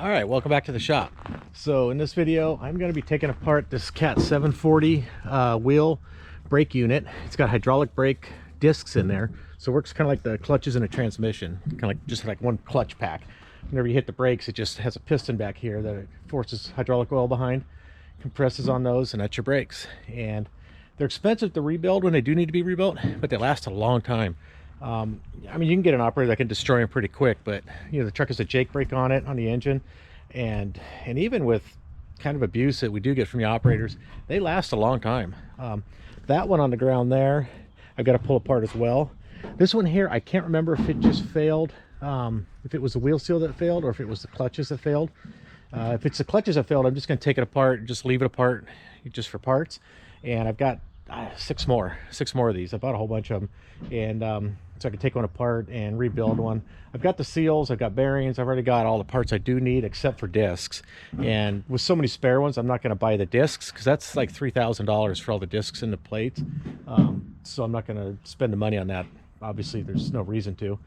All right, welcome back to the shop. So in this video, I'm going to be taking apart this Cat 740 wheel brake unit. It's got hydraulic brake discs in there, so it works kind of like the clutches in a transmission, kind of like just like one clutch pack. Whenever you hit the brakes, it just has a piston back here that it forces hydraulic oil behind, compresses on those, and that's your brakes. And they're expensive to rebuild when they do need to be rebuilt, but they last a long time. I mean, you can get an operator that can destroy them pretty quick, but you know, the truck has a Jake brake on it, on the engine, and even with kind of abuse that we do get from the operators, they last a long time. That one on the ground there, I've got to pull apart as well. This one here, I can't remember if it just failed, if it was the wheel seal that failed or if it was the clutches that failed. If it's the clutches that failed, I'm just going to take it apart, just leave it apart just for parts. And I've got six more of these. I bought a whole bunch of them, and so I can take one apart and rebuild one. I've got the seals, I've got bearings, I've already got all the parts I do need except for discs. And with so many spare ones, I'm not going to buy the discs because that's like $3,000 for all the discs and the plates. So I'm not going to spend the money on that. Obviously, there's no reason to.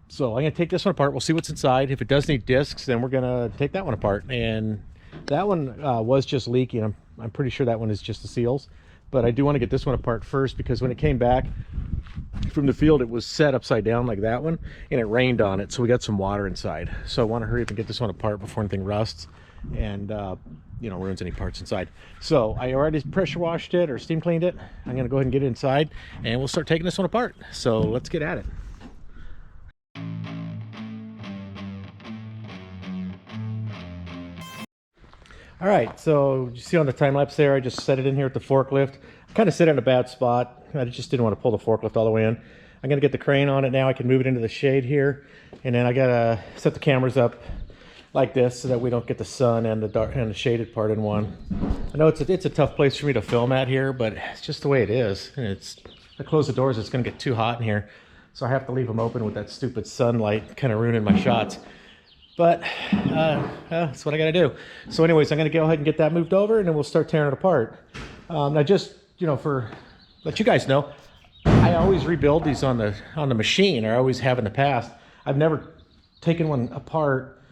So I'm going to take this one apart. We'll see what's inside. If it does need discs, then we're going to take that one apart. And that one was just leaking. I'm pretty sure that one is just the seals. But I do want to get this one apart first because when it came back from the field, it was set upside down like that one, and it rained on it, so we got some water inside. So I want to hurry up and get this one apart before anything rusts and you know, ruins any parts inside. So I already pressure washed it or steam cleaned it. I'm going to go ahead and get it inside, and we'll start taking this one apart. So let's get at it. All right, so you see on the time lapse there, I just set it in here with the forklift. I kind of set it in a bad spot. I just didn't want to pull the forklift all the way in. I'm going to get the crane on it now. I can move it into the shade here, and then I got to set the cameras up like this so that we don't get the sun and the dark and the shaded part in one. I know it's a tough place for me to film at here, but it's just the way it is. And if I close the doors, it's going to get too hot in here, so I have to leave them open with that stupid sunlight kind of ruining my shots. But that's what I got to do. So anyways, I'm going to go ahead and get that moved over, and then we'll start tearing it apart. Now, just, you know, let you guys know, I always rebuild these on the machine, or I always have in the past. I've never taken one apart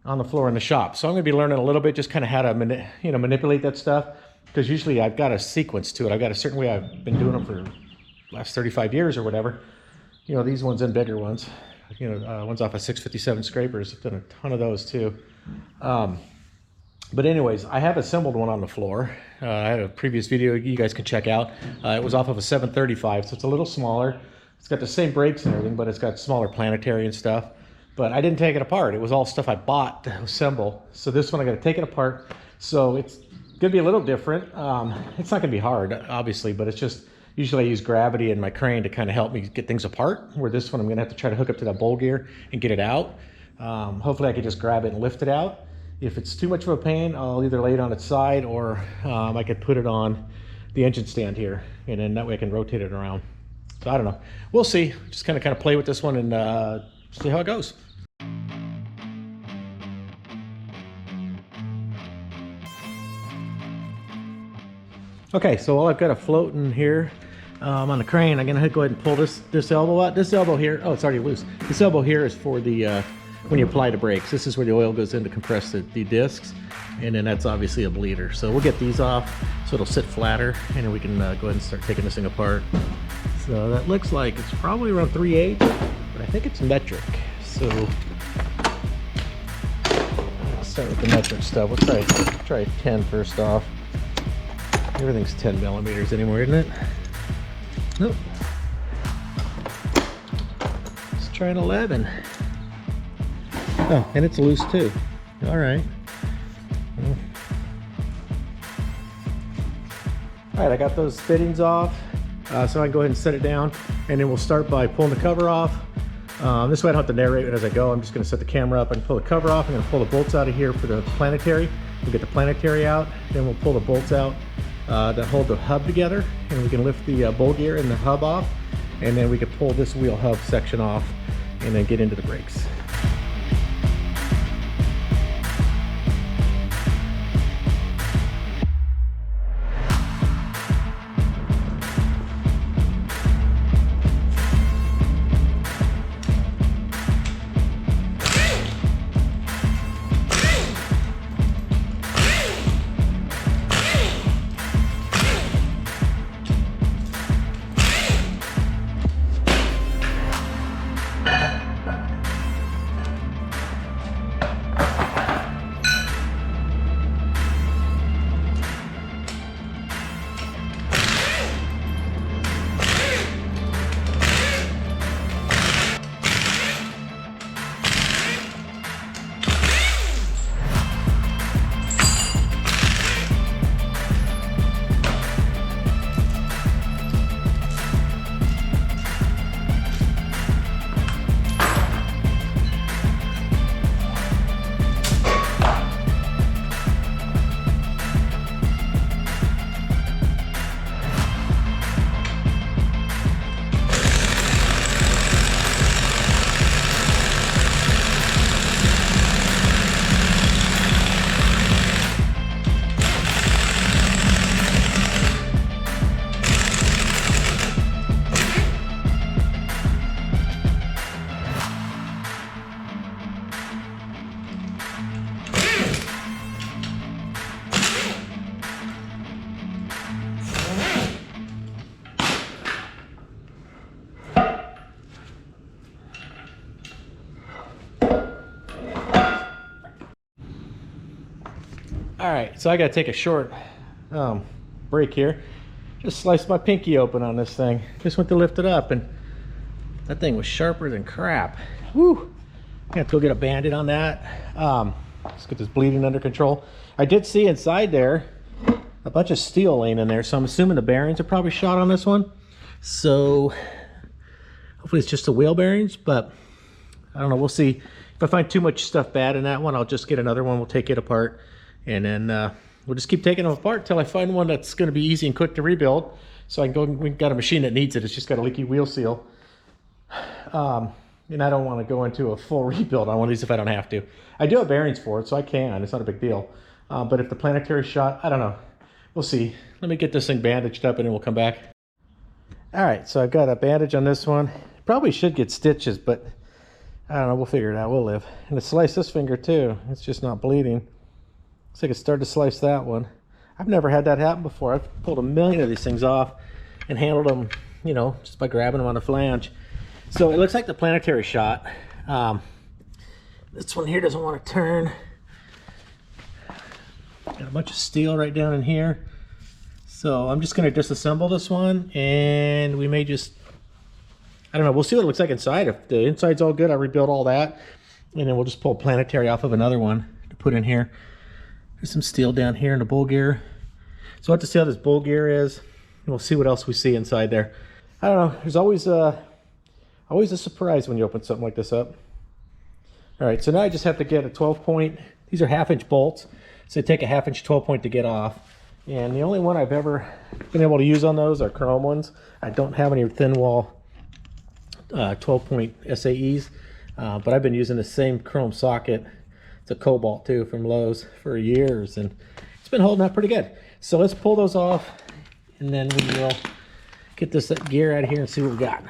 on the floor in the shop. So I'm going to be learning a little bit, just kind of how to manipulate that stuff, because usually I've got a sequence to it. I've got a certain way I've been doing them for the last 35 years or whatever. You know, these ones and bigger ones. You know, one's off of 657 scrapers. I've done a ton of those too. But anyways, I have assembled one on the floor. I had a previous video you guys can check out. It was off of a 735, so it's a little smaller. It's got the same brakes and everything, but it's got smaller planetary and stuff. But I didn't take it apart. It was all stuff I bought to assemble. So this one I got to take it apart. So it's going to be a little different. It's not going to be hard, obviously, but it's just, usually I use gravity and my crane to kind of help me get things apart, where this one I'm going to have to try to hook up to that bowl gear and get it out. Hopefully I can just grab it and lift it out. If it's too much of a pain, I'll either lay it on its side, or I could put it on the engine stand here, and then that way I can rotate it around. So I don't know. We'll see. Just kind of play with this one and see how it goes. Okay, so while I've got a float in here on the crane, I'm gonna go ahead and pull this elbow out. This elbow here, oh, it's already loose. This elbow here is for the when you apply the brakes. This is where the oil goes in to compress the discs, and then that's obviously a bleeder. So we'll get these off so it'll sit flatter, and then we can go ahead and start taking this thing apart. So that looks like it's probably around 3/8, but I think it's metric. So let's start with the metric stuff. We'll try 10 first off. Everything's 10 millimeters anymore, isn't it? Nope. Let's try an 11. Oh, and it's loose too. All right. All right, I got those fittings off, so I can go ahead and set it down, and then we'll start by pulling the cover off. This way I don't have to narrate it as I go. I'm just going to set the camera up and pull the cover off. I'm going to pull the bolts out of here for the planetary. We'll get the planetary out, then we'll pull the bolts out that hold the hub together, and we can lift the bowl gear and the hub off, and then we can pull this wheel hub section off and then get into the brakes. All right, so I gotta take a short break here. Just sliced my pinky open on this thing. Just went to lift it up and that thing was sharper than crap. Woo! I have to go get a Band-Aid on that. Let's get this bleeding under control. I did see inside there a bunch of steel laying in there, so I'm assuming the bearings are probably shot on this one. So hopefully it's just the wheel bearings, but I don't know, we'll see. If I find too much stuff bad in that one, I'll just get another one. We'll take it apart, and then we'll just keep taking them apart until I find one that's going to be easy and quick to rebuild. So I can go, we've got a machine that needs it. It's just got a leaky wheel seal. And I don't want to go into a full rebuild on one of these if I don't have to. I do have bearings for it, so I can. It's not a big deal. But if the planetary shot, I don't know. We'll see. Let me get this thing bandaged up and then we'll come back. All right, so I've got a bandage on this one. Probably should get stitches, but I don't know. We'll figure it out. We'll live. And to slice this finger too. It's just not bleeding. Looks like it started to slice that one. I've never had that happen before. I've pulled a million of these things off and handled them, you know, just by grabbing them on the flange. So it looks like the planetary shot. This one here doesn't want to turn. Got a bunch of steel right down in here. So I'm just going to disassemble this one, and we may just, I don't know, we'll see what it looks like inside. If the inside's all good, I'll rebuild all that, and then we'll just pull planetary off of another one to put in here. There's some steel down here in the bowl gear. So we'll have to see how this bowl gear is, and we'll see what else we see inside there. I don't know, there's always a surprise when you open something like this up. All right, so now I just have to get a 12-point. These are 1/2-inch bolts, so take a 1/2-inch 12-point to get off. And the only one I've ever been able to use on those are chrome ones. I don't have any thin wall 12-point SAEs, but I've been using the same chrome socket. It's a Cobalt too from Lowe's for years, and it's been holding up pretty good. So let's pull those off, and then we will get this gear out of here and see what we got.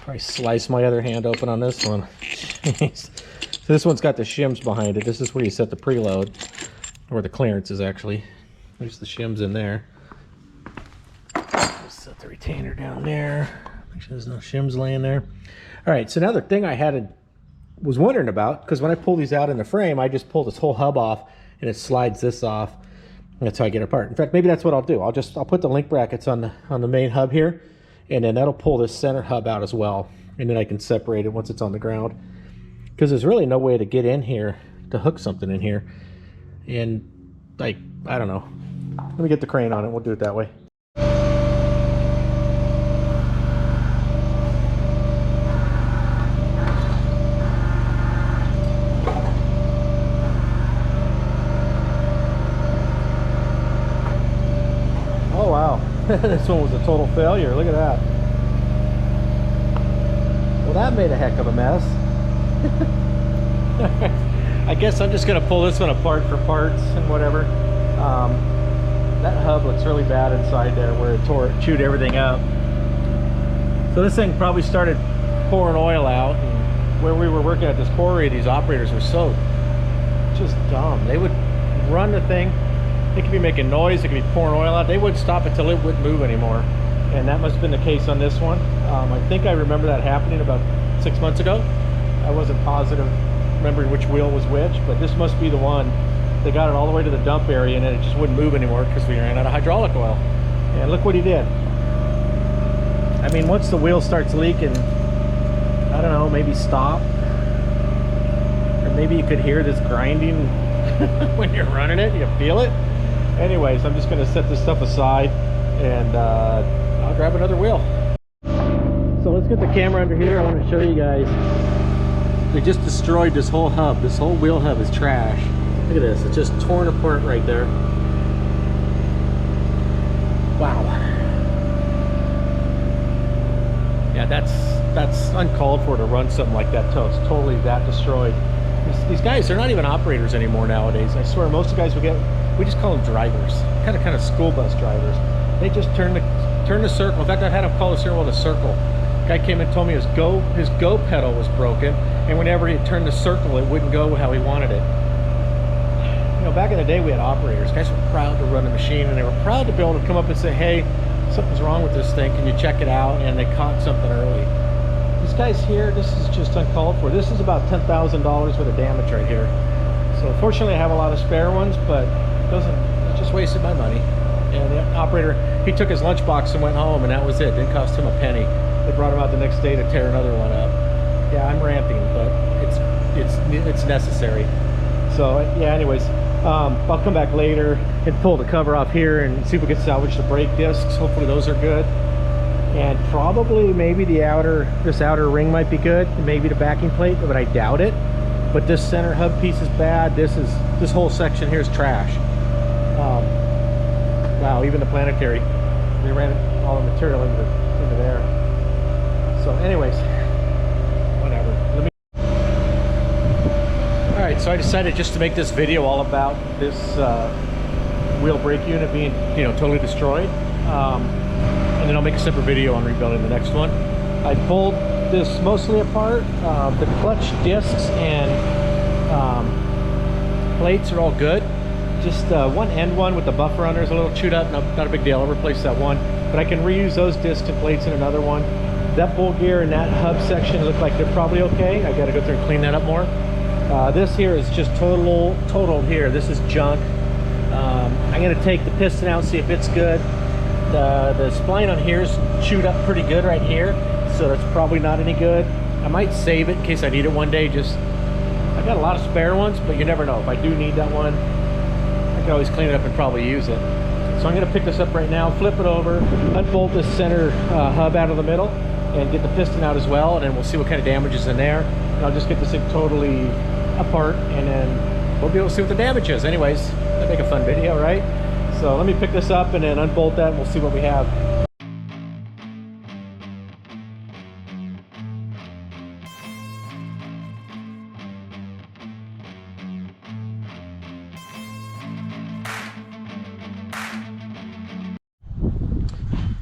Probably slice my other hand open on this one. Jeez. So this one's got the shims behind it. This is where you set the preload, or the clearance is actually. There's the shims in there. Set the retainer down there. Make sure there's no shims laying there. All right, so now the thing I was wondering about, because when I pull these out in the frame, I just pull this whole hub off and it slides this off. And that's how I get it apart. In fact, maybe that's what I'll do. I'll put the link brackets on the main hub here, and then that'll pull this center hub out as well, and then I can separate it once it's on the ground, because there's really no way to get in here to hook something in here. And like, I don't know, let me get the crane on it, we'll do it that way. Oh wow. This one was a total failure. Look at that. Well, that made a heck of a mess. I guess I'm just going to pull this one apart for parts and whatever. That hub looks really bad inside there where it chewed everything up. So this thing probably started pouring oil out, and where we were working at this quarry, these operators were so just dumb. They would run the thing. It could be making noise, it could be pouring oil out. They wouldn't stop until it wouldn't move anymore. And that must have been the case on this one. I think I remember that happening about 6 months ago. I wasn't positive remembering which wheel was which, but this must be the one. They got it all the way to the dump area and then it just wouldn't move anymore because we ran out of hydraulic oil. And look what he did. I mean, once the wheel starts leaking, I don't know, maybe stop. Or maybe you could hear this grinding when you're running it, you feel it. Anyways, I'm just going to set this stuff aside, and I'll grab another wheel. So let's get the camera under here. I want to show you guys. They just destroyed this whole hub. This whole wheel hub is trash. Look at this. It's just torn apart right there. Wow. Yeah, that's uncalled for to run something like that till it's totally that destroyed. These guys, they're not even operators anymore nowadays. I swear, most of the guys we just call them drivers, kind of school bus drivers. They just turn the circle. In fact, I had him call the serial with a circle. Guy came and told me his go pedal was broken, and whenever he turned the circle, it wouldn't go how he wanted it. know, back in the day we had operators. Guys were proud to run the machine, and they were proud to be able to come up and say, hey, something's wrong with this thing, can you check it out? And they caught something early. These guys here, this is just uncalled for. This is about $10,000 worth of damage right here. So fortunately I have a lot of spare ones, but it just wasted my money. And the operator, he took his lunchbox and went home, and that was it. Didn't cost him a penny. They brought him out the next day to tear another one up. Yeah, I'm ranting, but it's necessary. So yeah, anyways, I'll come back later and pull the cover off here and see if we can salvage the brake discs. Hopefully those are good. And probably maybe this outer ring might be good, maybe the backing plate, but I doubt it. But this center hub piece is bad. This whole section here is trash. Wow, even the planetary, they ran all the material into there. So anyways, whatever. All right, so I decided just to make this video all about this wheel brake unit being, you know, totally destroyed. And then I'll make a separate video on rebuilding the next one. I pulled this mostly apart. The clutch discs and plates are all good. Just one end one with the buffer under is a little chewed up. Not a big deal. I'll replace that one. But I can reuse those discs and plates in another one. That bowl gear and that hub section look like they're probably okay. I got to go through and clean that up more. This here is just total here. This is junk. I'm going to take the piston out, see if it's good. The spline on here is chewed up pretty good right here, so that's probably not any good. I might save it in case I need it one day. I got a lot of spare ones, but you never know. If I do need that one, I can always clean it up and probably use it. So I'm going to pick this up right now, flip it over, unbolt this center hub out of the middle, and get the piston out as well, and then we'll see what kind of damage is in there. And I'll just get this thing totally apart, and then we'll be able to see what the damage is. Anyways, that'd make a fun video, right? So let me pick this up and then unbolt that, and we'll see what we have.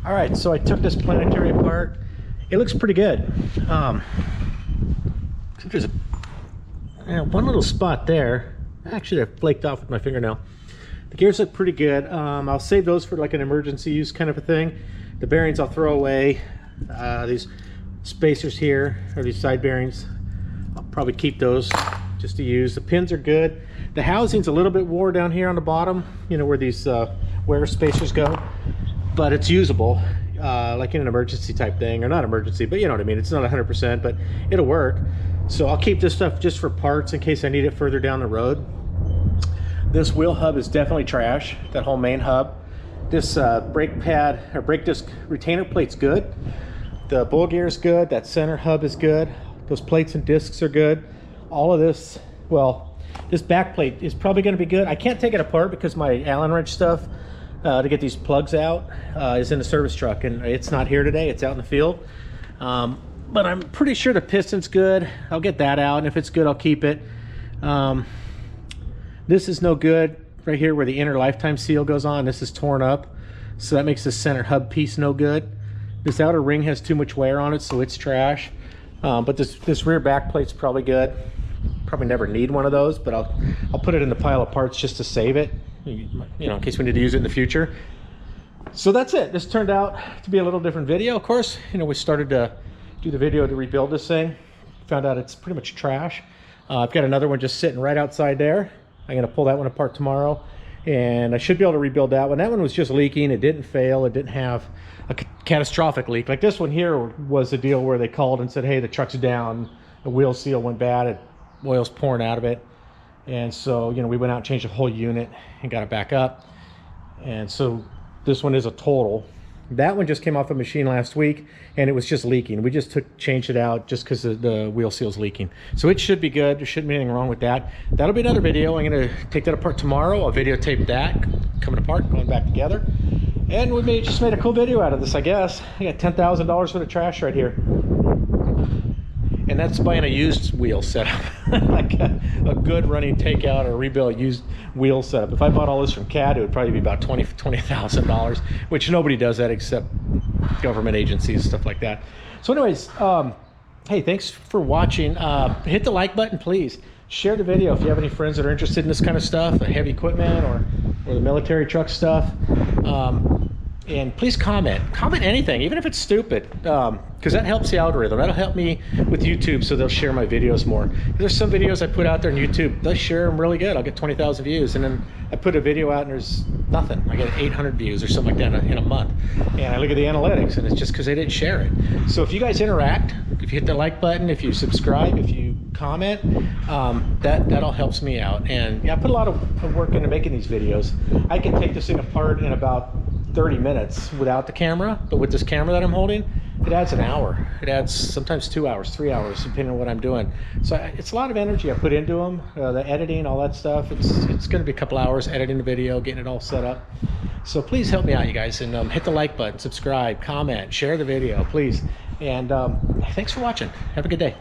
All right, so I took this planetary apart. It looks pretty good. There's one little spot there. Actually, I flaked off with my fingernail. The gears look pretty good. I'll save those for like an emergency use kind of a thing. The bearings I'll throw away. These spacers here, or these side bearings, I'll probably keep those just to use. The pins are good. The housing's a little bit wore down here on the bottom, you know, where these wear spacers go. But it's usable, like in an emergency type thing, or not emergency, but you know what I mean. It's not 100%, but it'll work. So I'll keep this stuff just for parts in case I need it further down the road. This wheel hub is definitely trash, that whole main hub. This brake pad or brake disc retainer plate's good. The bowl gear is good. That center hub is good. Those plates and discs are good. All of this, well, this back plate is probably going to be good. I can't take it apart because my Allen wrench stuff to get these plugs out is in the service truck, and it's not here today. It's out in the field. But I'm pretty sure the piston's good. I'll get that out, and if it's good, I'll keep it. This is no good right here where the inner lifetime seal goes on. This is torn up, so that makes this center hub piece no good. This outer ring has too much wear on it, so it's trash. But this rear back plate's probably good. Probably never need one of those, but I'll put it in the pile of parts just to save it, you know, in case we need to use it in the future. So that's it. This turned out to be a little different video. Of course, you know, we started to do the video to rebuild this thing. Found out it's pretty much trash. I've got another one just sitting right outside there. I'm going to pull that one apart tomorrow, and I should be able to rebuild that one. That one was just leaking. It didn't fail. It didn't have a catastrophic leak. Like this one here was a deal where they called and said, hey, the truck's down. The wheel seal went bad. Oil's pouring out of it. And so, you know, we went out and changed the whole unit and got it back up. And so this one is a total. That one just came off a machine last week, and it was just leaking. We just changed it out just because the wheel seal's leaking. So it should be good. There shouldn't be anything wrong with that. That'll be another video. I'm going to take that apart tomorrow. I'll videotape that coming apart, going back together. And we just made a cool video out of this, I guess. I got $10,000 worth of trash right here. And that's buying a used wheel setup. Like a good running takeout or rebuild used wheel setup. If I bought all this from CAD, it would probably be about $20,000, which nobody does that except government agencies, stuff like that. So anyways, hey, thanks for watching. Hit the like button, please. share the video if you have any friends that are interested in this kind of stuff, heavy equipment or the military truck stuff. And please comment anything, even if it's stupid, because that helps the algorithm. That'll help me with YouTube, so they'll share my videos more. There's some videos I put out there on YouTube, they share them really good. I'll get 20,000 views, and then I put a video out and there's nothing. I get 800 views or something like that in a month. And I look at the analytics, and it's just because they didn't share it. So if you guys interact, if you hit the like button, if you subscribe, if you comment, that all helps me out. And yeah, I put a lot of work into making these videos. I can take this thing apart in about 30 minutes without the camera, but with this camera that I'm holding, it adds an hour. It adds sometimes 2 hours, 3 hours, depending on what I'm doing. So it's a lot of energy I put into them, the editing, all that stuff. It's going to be a couple hours editing the video, getting it all set up. So please help me out, you guys, and hit the like button, subscribe, comment, share the video, please. And thanks for watching. Have a good day.